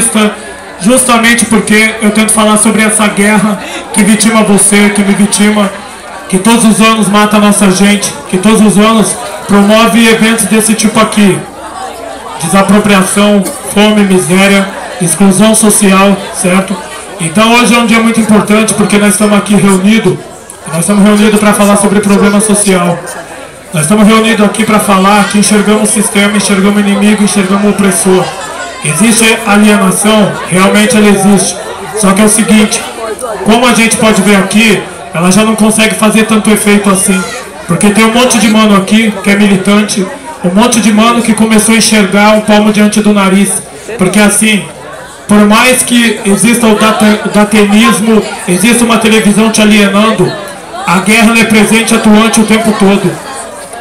entrevista justamente porque eu tento falar sobre essa guerra que vitima você, que me vitima, que todos os anos mata a nossa gente, que todos os anos promove eventos desse tipo aqui. Desapropriação, fome, miséria, exclusão social, certo? Então hoje é um dia muito importante porque nós estamos aqui reunidos, para falar sobre problema social. Nós estamos reunidos aqui para falar que enxergamos o sistema, enxergamos o inimigo, enxergamos o opressor. Existe alienação? Realmente ela existe. Só que é o seguinte, como a gente pode ver aqui, ela já não consegue fazer tanto efeito assim. Porque tem um monte de mano aqui que é militante, um monte de mano que começou a enxergar o palmo diante do nariz. Porque assim, por mais que exista o datenismo, exista uma televisão te alienando, a guerra é presente e atuante o tempo todo.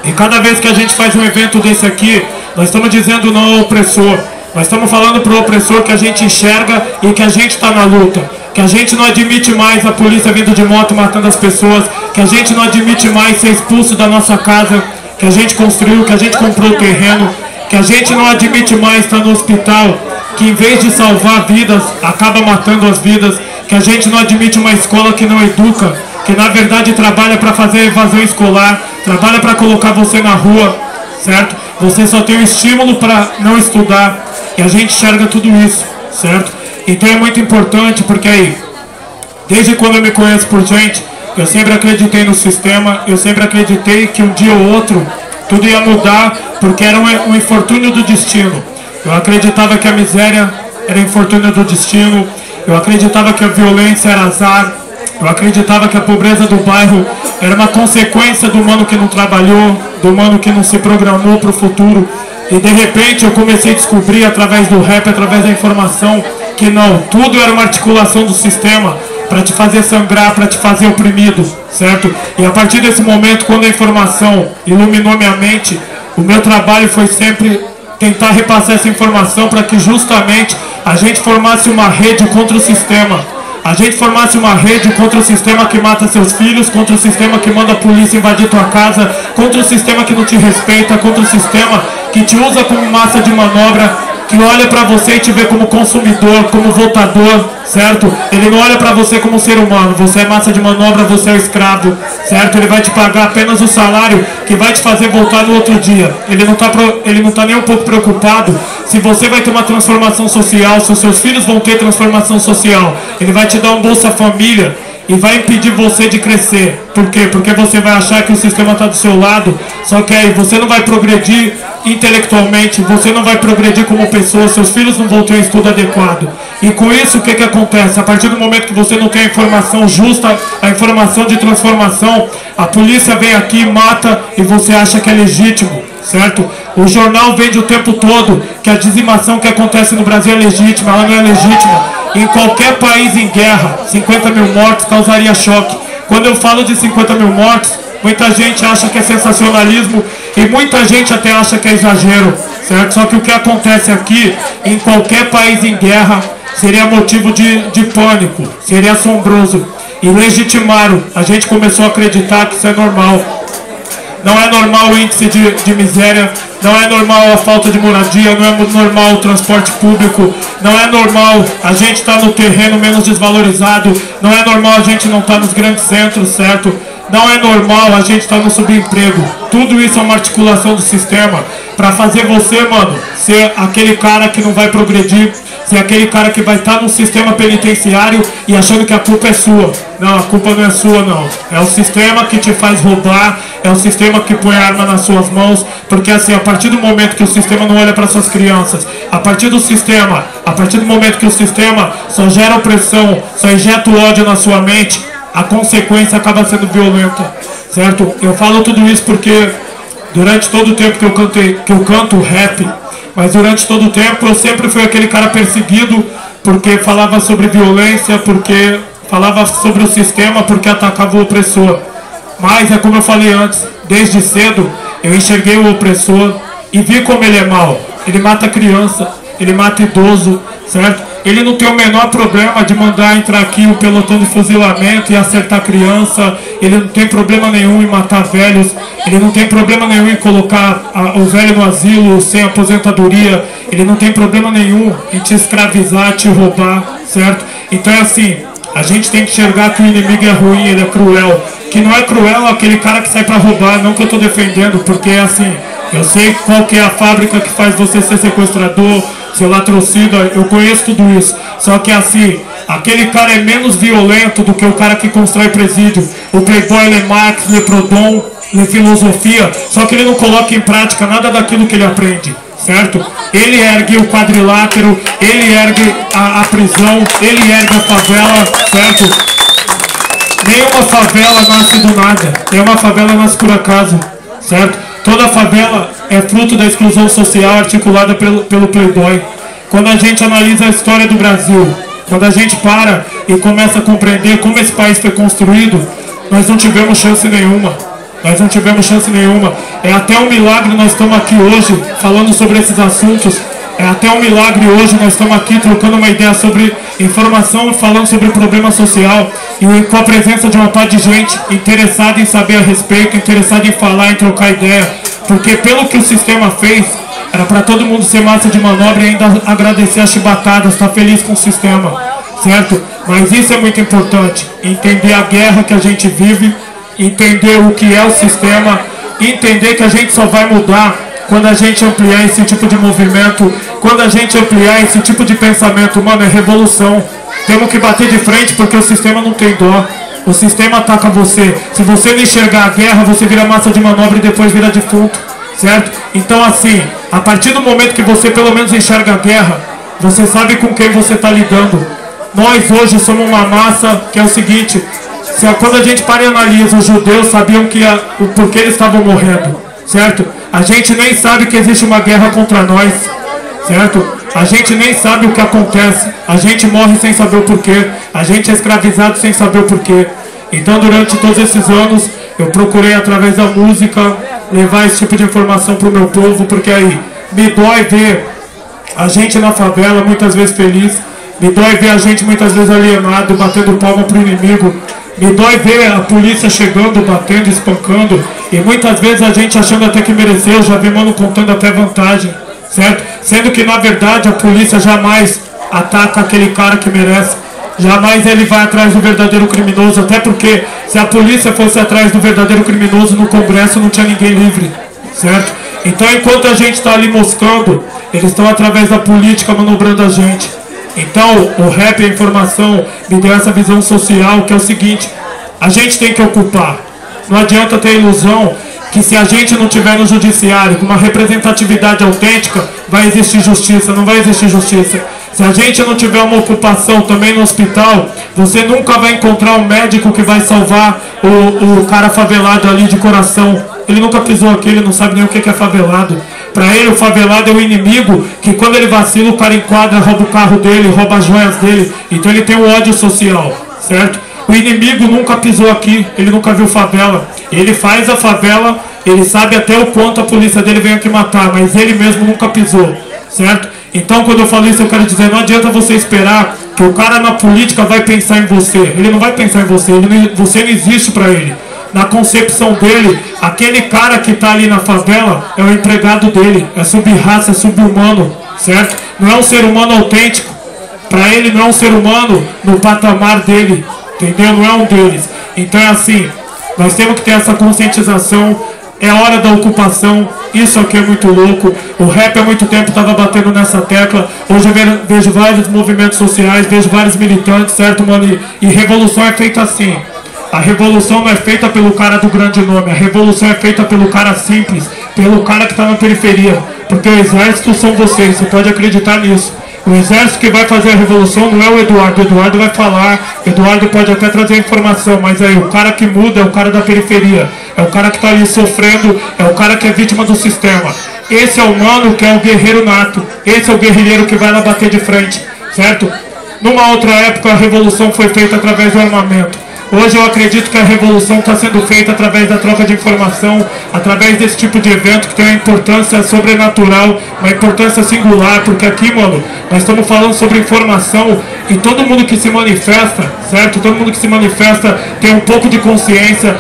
E cada vez que a gente faz um evento desse aqui, nós estamos dizendo não ao opressor. Nós estamos falando para o opressor que a gente enxerga e que a gente está na luta. Que a gente não admite mais a polícia vindo de moto matando as pessoas. Que a gente não admite mais ser expulso da nossa casa que a gente construiu, que a gente comprou o terreno. Que a gente não admite mais estar no hospital, que em vez de salvar vidas, acaba matando as vidas. Que a gente não admite uma escola que não educa, que na verdade trabalha para fazer evasão escolar, trabalha para colocar você na rua, certo? Você só tem um estímulo para não estudar. E a gente enxerga tudo isso, certo? Então é muito importante porque aí, desde quando eu me conheço por gente, eu sempre acreditei no sistema, eu sempre acreditei que um dia ou outro tudo ia mudar porque era um infortúnio do destino. Eu acreditava que a miséria era infortúnio do destino, eu acreditava que a violência era azar, eu acreditava que a pobreza do bairro era uma consequência do humano que não trabalhou, do humano que não se programou para o futuro. E de repente eu comecei a descobrir através do rap, através da informação, que não, tudo era uma articulação do sistema para te fazer sangrar, para te fazer oprimido, certo? E a partir desse momento, quando a informação iluminou minha mente, o meu trabalho foi sempre tentar repassar essa informação para que justamente a gente formasse uma rede contra o sistema. A gente formasse uma rede contra o sistema que mata seus filhos, contra o sistema que manda a polícia invadir tua casa, contra o sistema que não te respeita, contra o sistema que te usa como massa de manobra, que olha para você e te vê como consumidor, como votador, certo? Ele não olha para você como ser humano, você é massa de manobra, você é o escravo, certo? Ele vai te pagar apenas o salário que vai te fazer voltar no outro dia. Ele não tá nem um pouco preocupado se você vai ter uma transformação social, se os seus filhos vão ter transformação social. Ele vai te dar um Bolsa Família e vai impedir você de crescer. Por quê? Porque você vai achar que o sistema está do seu lado, só que aí você não vai progredir intelectualmente, você não vai progredir como pessoa, seus filhos não vão ter um estudo adequado. E com isso o que acontece? A partir do momento que você não tem a informação justa, a informação de transformação, a polícia vem aqui, mata e você acha que é legítimo, certo? O jornal vende o tempo todo que a dizimação que acontece no Brasil é legítima, ela não é legítima. Em qualquer país em guerra, 50 mil mortos causaria choque. Quando eu falo de 50 mil mortos, muita gente acha que é sensacionalismo e muita gente até acha que é exagero, certo? Só que o que acontece aqui, em qualquer país em guerra, seria motivo de pânico, seria assombroso. E legitimaram, a gente começou a acreditar que isso é normal. Não é normal o índice de miséria, não é normal a falta de moradia, não é normal o transporte público, não é normal a gente estar no terreno menos desvalorizado, não é normal a gente não estar nos grandes centros, certo? Não é normal a gente estar no subemprego. Tudo isso é uma articulação do sistema para fazer você, mano, ser aquele cara que não vai progredir, ser aquele cara que vai estar no sistema penitenciário e achando que a culpa é sua. Não, a culpa não é sua, não. É o sistema que te faz roubar, é o sistema que põe a arma nas suas mãos, porque assim, a partir do momento que o sistema não olha para suas crianças, a partir do momento que o sistema só gera opressão, só injeta o ódio na sua mente, a consequência acaba sendo violenta, certo? Eu falo tudo isso porque durante todo o tempo que eu canto rap, mas durante todo o tempo eu sempre fui aquele cara perseguido porque falava sobre violência, porque falava sobre o sistema, porque atacava o opressor. Mas é como eu falei antes, desde cedo eu enxerguei o opressor e vi como ele é mau. Ele mata criança, ele mata idoso, certo? ele não tem o menor problema de mandar entrar aqui o pelotão de fuzilamento e acertar criança, ele não tem problema nenhum em matar velhos, ele não tem problema nenhum em colocar o velho no asilo sem aposentadoria, ele não tem problema nenhum em te escravizar, te roubar, certo? Então é assim, a gente tem que enxergar que o inimigo é ruim, ele é cruel, que não é cruel aquele cara que sai pra roubar, não que eu estou defendendo, porque é assim, eu sei qual que é a fábrica que faz você ser sequestrador, ser latrocida, eu conheço tudo isso. Só que assim, aquele cara é menos violento do que o cara que constrói presídio. O playboy, ele é Marx, ele é Proudhon, ele é filosofia, só que ele não coloca em prática nada daquilo que ele aprende, certo? Ele ergue o quadrilátero, ele ergue a prisão, ele ergue a favela, certo? Nenhuma favela nasce do nada, nenhuma favela nasce por acaso, certo? Toda favela é fruto da exclusão social articulada pelo playboy. Quando a gente analisa a história do Brasil, quando a gente para e começa a compreender como esse país foi construído, nós não tivemos chance nenhuma. Nós não tivemos chance nenhuma. É até um milagre nós estamos aqui hoje falando sobre esses assuntos. É até um milagre hoje nós estamos aqui trocando uma ideia sobre informação, falando sobre problema social e com a presença de uma parte de gente interessada em saber a respeito, interessada em falar, em trocar ideia, porque pelo que o sistema fez, era para todo mundo ser massa de manobra e ainda agradecer as chibatadas, estar feliz com o sistema, certo? Mas isso é muito importante, entender a guerra que a gente vive, entender o que é o sistema, entender que a gente só vai mudar quando a gente ampliar esse tipo de movimento, quando a gente ampliar esse tipo de pensamento. Mano, é revolução. Temos que bater de frente porque o sistema não tem dó. O sistema ataca você. Se você não enxergar a guerra, você vira massa de manobra e depois vira defunto, certo? Então assim, a partir do momento que você pelo menos enxerga a guerra, você sabe com quem você está lidando. Nós hoje somos uma massa que é o seguinte, quando a gente para e analisa, os judeus sabiam o porquê eles estavam morrendo, certo? A gente nem sabe que existe uma guerra contra nós, certo? A gente nem sabe o que acontece, a gente morre sem saber o porquê, a gente é escravizado sem saber o porquê. Então durante todos esses anos eu procurei através da música levar esse tipo de informação para o meu povo, porque aí me dói ver a gente na favela muitas vezes feliz, me dói ver a gente muitas vezes alienado, batendo palma para o inimigo, me dói ver a polícia chegando, batendo, espancando, e muitas vezes a gente achando até que mereceu, já vi mano contando até vantagem, certo? Sendo que na verdade a polícia jamais ataca aquele cara que merece, jamais ele vai atrás do verdadeiro criminoso, até porque se a polícia fosse atrás do verdadeiro criminoso no Congresso não tinha ninguém livre, certo? Então enquanto a gente está ali moscando, eles estão através da política manobrando a gente. Então o rap, a informação, me deu essa visão social que é o seguinte, a gente tem que ocupar. Não adianta ter ilusão que se a gente não tiver no judiciário com uma representatividade autêntica, vai existir justiça. Não vai existir justiça. Se a gente não tiver uma ocupação também no hospital, você nunca vai encontrar um médico que vai salvar o cara favelado ali de coração. Ele nunca pisou aqui, ele não sabe nem o que é favelado. Para ele o favelado é o inimigo, que quando ele vacila o cara enquadra, rouba o carro dele, rouba as joias dele. Então ele tem um ódio social, certo? O inimigo nunca pisou aqui, ele nunca viu favela. Ele faz a favela, ele sabe até o quanto a polícia dele vem aqui matar, mas ele mesmo nunca pisou, certo? Então quando eu falo isso eu quero dizer, não adianta você esperar que o cara na política vai pensar em você. Ele não vai pensar em você, você não existe para ele. Na concepção dele, aquele cara que está ali na favela é o empregado dele, é sub-raça, é sub-humano, certo? Não é um ser humano autêntico. Para ele não é um ser humano no patamar dele, entendeu? Não é um deles. Então é assim, nós temos que ter essa conscientização. É hora da ocupação, isso aqui é muito louco. O rap há muito tempo estava batendo nessa tecla. Hoje eu vejo vários movimentos sociais, vejo vários militantes, certo, mano? E revolução é feita assim. A revolução não é feita pelo cara do grande nome, a revolução é feita pelo cara simples, pelo cara que está na periferia. Porque o exército são vocês, você pode acreditar nisso. O exército que vai fazer a revolução não é o Eduardo vai falar, Eduardo pode até trazer informação, mas aí o cara que muda é o cara da periferia, é o cara que está ali sofrendo, é o cara que é vítima do sistema. Esse é o mano que é o guerreiro nato, esse é o guerrilheiro que vai lá bater de frente, certo? Numa outra época a revolução foi feita através do armamento. Hoje eu acredito que a revolução está sendo feita através da troca de informação, através desse tipo de evento que tem uma importância sobrenatural, uma importância singular, porque aqui, mano, nós estamos falando sobre informação e todo mundo que se manifesta, certo? Todo mundo que se manifesta tem um pouco de consciência.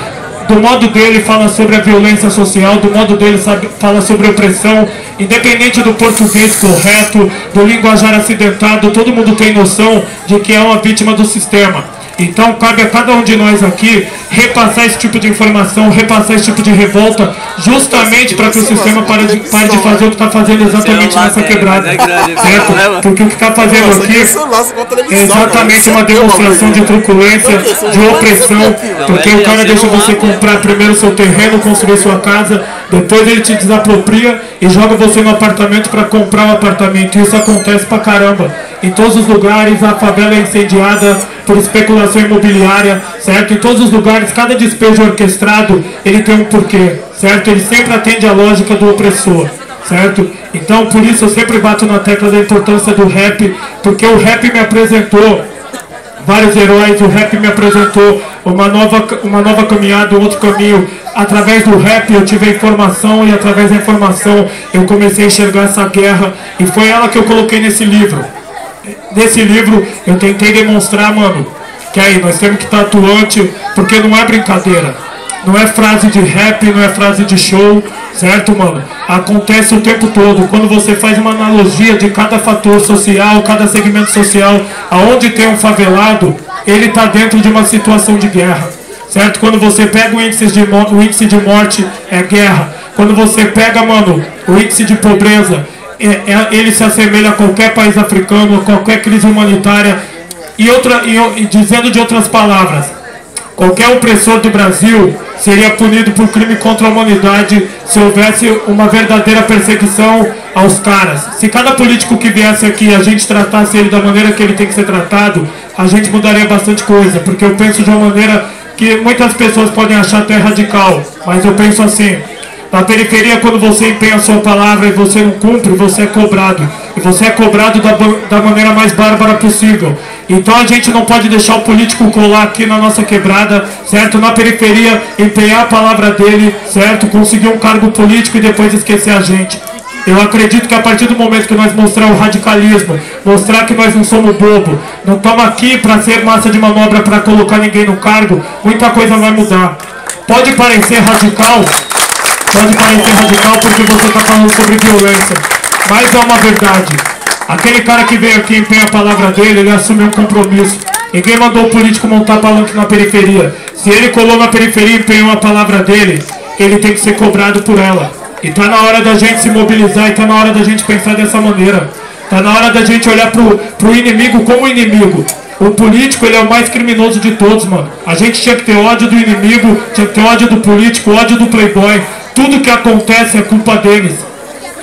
Do modo dele fala sobre a violência social, do modo dele fala sobre opressão, independente do português correto, do linguajar acidentado, todo mundo tem noção de que é uma vítima do sistema. Então cabe a cada um de nós aqui repassar esse tipo de informação, repassar esse tipo de revolta, justamente para que o sistema pare de fazer o que está fazendo exatamente nessa quebrada, certo? Porque o que está fazendo aqui é exatamente uma demonstração de truculência, de opressão, porque o cara deixa você comprar primeiro seu terreno, construir sua casa, depois ele te desapropria e joga você no apartamento para comprar um apartamento. E isso acontece pra caramba. Em todos os lugares a favela é incendiada por especulação imobiliária, certo? Em todos os lugares, cada despejo orquestrado, ele tem um porquê, certo? Ele sempre atende à lógica do opressor, certo? Então, por isso eu sempre bato na tecla da importância do rap, porque o rap me apresentou vários heróis, o rap me apresentou uma nova caminhada, um outro caminho. Através do rap eu tive a informação e através da informação eu comecei a enxergar essa guerra e foi ela que eu coloquei nesse livro. Nesse livro eu tentei demonstrar, mano, que aí nós temos que estar atuante, porque não é brincadeira. Não é frase de rap, não é frase de show, certo, mano? Acontece o tempo todo. Quando você faz uma analogia de cada fator social, cada segmento social, aonde tem um favelado, ele está dentro de uma situação de guerra, certo? Quando você pega o índice de morte, é guerra. Quando você pega, mano, o índice de pobreza, ele se assemelha a qualquer país africano, a qualquer crise humanitária. E dizendo de outras palavras, qualquer opressor do Brasil seria punido por crime contra a humanidade se houvesse uma verdadeira perseguição aos caras. Se cada político que viesse aqui a gente tratasse ele da maneira que ele tem que ser tratado, a gente mudaria bastante coisa, porque eu penso de uma maneira que muitas pessoas podem achar até radical, mas eu penso assim: na periferia, quando você empenha a sua palavra e você não cumpre, você é cobrado. E você é cobrado da maneira mais bárbara possível. Então a gente não pode deixar o político colar aqui na nossa quebrada, certo? Na periferia, empenhar a palavra dele, certo? Conseguir um cargo político e depois esquecer a gente. Eu acredito que a partir do momento que nós mostrar o radicalismo, mostrar que nós não somos bobo, não estamos aqui para ser massa de manobra para colocar ninguém no cargo, muita coisa vai mudar. Pode parecer radical porque você está falando sobre violência, mas é uma verdade. Aquele cara que veio aqui e empenha a palavra dele, ele assumiu um compromisso. Ninguém mandou o político montar palanque na periferia. Se ele colou na periferia e empenhou a palavra dele, ele tem que ser cobrado por ela. E tá na hora da gente se mobilizar, e tá na hora da gente pensar dessa maneira. Tá na hora da gente olhar pro inimigo como inimigo. O político, ele é o mais criminoso de todos, mano. A gente tinha que ter ódio do inimigo, tinha que ter ódio do político, ódio do playboy. Tudo que acontece é culpa deles,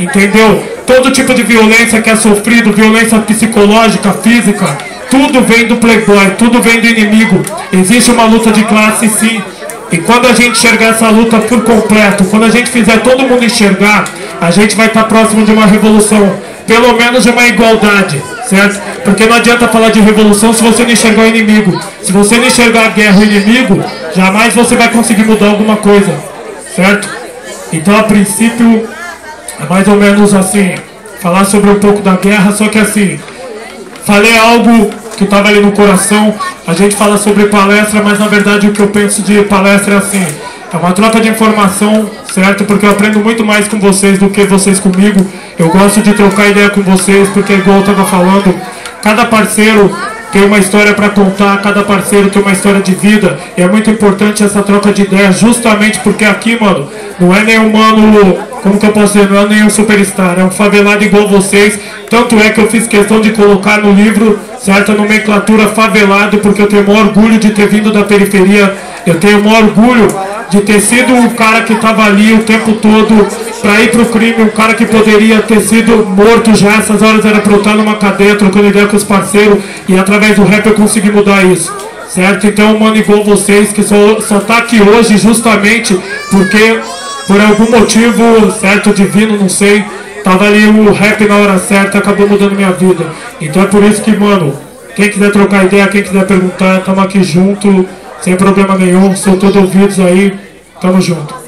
entendeu? Todo tipo de violência que é sofrido, violência psicológica, física, tudo vem do playboy, tudo vem do inimigo. Existe uma luta de classe, sim. E quando a gente enxergar essa luta por completo, quando a gente fizer todo mundo enxergar, a gente vai estar próximo de uma revolução, pelo menos de uma igualdade, certo? Porque não adianta falar de revolução se você não enxergar o inimigo. Se você não enxergar a guerra e o inimigo, jamais você vai conseguir mudar alguma coisa, certo? Então, a princípio, é mais ou menos assim, falar sobre um pouco da guerra, só que assim, falei algo que estava ali no coração. A gente fala sobre palestra, mas na verdade o que eu penso de palestra é assim, é uma troca de informação, certo? Porque eu aprendo muito mais com vocês do que vocês comigo. Eu gosto de trocar ideia com vocês, porque igual eu estava falando, cada parceiro tem uma história para contar, cada parceiro tem uma história de vida, e é muito importante essa troca de ideias, justamente porque aqui, mano, não é nenhum mano, como que eu posso dizer, não é nenhum superstar, é um favelado igual vocês. Tanto é que eu fiz questão de colocar no livro, certa nomenclatura favelado, porque eu tenho o maior orgulho de ter vindo da periferia, eu tenho o maior orgulho de ter sido o cara que estava ali o tempo todo para ir pro crime, um cara que poderia ter sido morto já, essas horas era para eu estar numa cadeia, trocando ideia com os parceiros, e através do rap eu consegui mudar isso, certo? Então, mano, igual vocês, que só tá aqui hoje justamente porque, por algum motivo, certo, divino, não sei, tava ali o rap na hora certa, acabou mudando minha vida. Então é por isso que, mano, quem quiser trocar ideia, quem quiser perguntar, estamos aqui junto, sem problema nenhum, sou todo ouvidos aí, tamo junto.